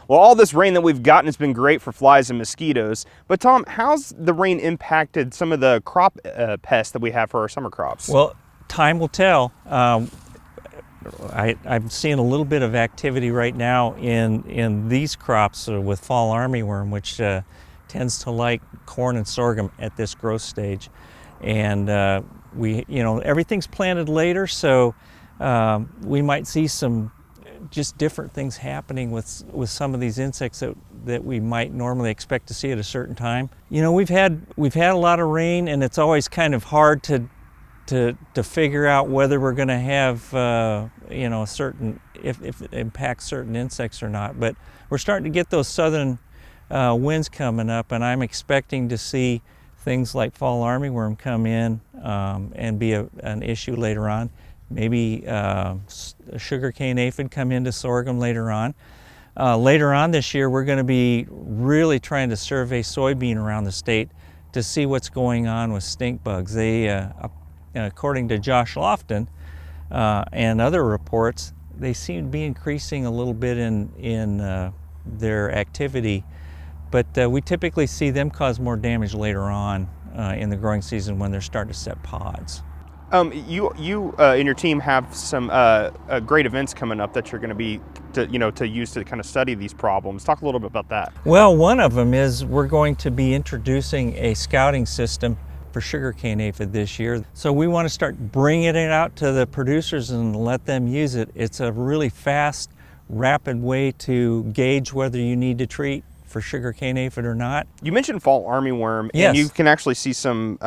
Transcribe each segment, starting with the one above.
Well, all this rain that we've gotten has been great for flies and mosquitoes. But Tom, how's the rain impacted some of the crop pests that we have for our summer crops? Well, time will tell. I'm seeing a little bit of activity right now in these crops with fall armyworm, which tends to like corn and sorghum at this growth stage. And everything's planted later, so we might see some just different things happening with some of these insects that we might normally expect to see at a certain time. You know, we've had a lot of rain, and it's always kind of hard to figure out whether we're going to have if it impacts certain insects or not. But we're starting to get those southern winds coming up, and I'm expecting to see things like fall armyworm come in and be an issue later on. Maybe sugarcane aphid come into sorghum later on. Later on this year, we're going to be really trying to survey soybean around the state to see what's going on with stink bugs. They, according to Josh Lofton and other reports, they seem to be increasing a little bit in their activity, but we typically see them cause more damage later on in the growing season when they're starting to set pods. You and your team have some great events coming up that you're going to be to use to kind of study these problems. Talk a little bit about that. Well, one of them is we're going to be introducing a scouting system for sugarcane aphid this year. So we want to start bringing it out to the producers and let them use it. It's a really fast, rapid way to gauge whether you need to treat for sugarcane aphid or not. You mentioned fall armyworm, yes, and you can actually see some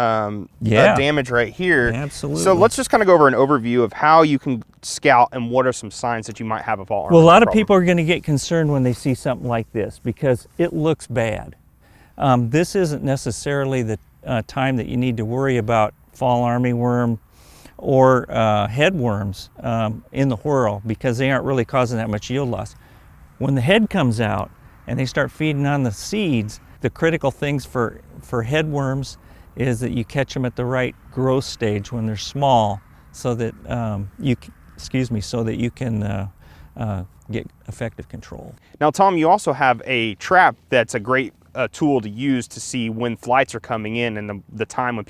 damage right here. Absolutely. So let's just kind of go over an overview of how you can scout and what are some signs that you might have a fall armyworm. Well, a lot of people are going to get concerned when they see something like this because it looks bad. This isn't necessarily the time that you need to worry about fall armyworm or headworms in the whorl because they aren't really causing that much yield loss. When the head comes out and they start feeding on the seeds, the critical things for headworms is that you catch them at the right growth stage when they're small, so that you can get effective control. Now, Tom, you also have a trap that's a great tool to use to see when flights are coming in and the time when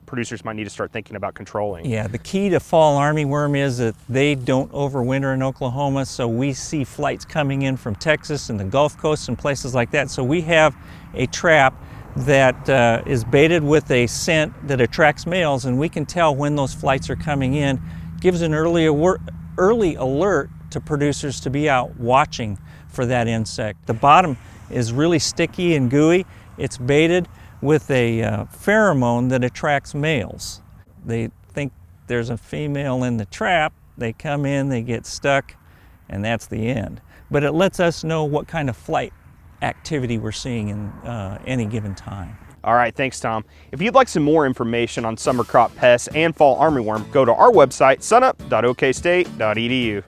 producers might need to start thinking about controlling. Yeah, the key to fall armyworm is that they don't overwinter in Oklahoma, so we see flights coming in from Texas and the Gulf Coast and places like that. So we have a trap that is baited with a scent that attracts males, and we can tell when those flights are coming in. Gives an early alert to producers to be out watching for that insect. The bottom is really sticky and gooey. It's baited with a pheromone that attracts males. They think there's a female in the trap, they come in, they get stuck, and that's the end. But it lets us know what kind of flight activity we're seeing in any given time. All right, thanks, Tom. If you'd like some more information on summer crop pests and fall armyworm, go to our website, sunup.okstate.edu.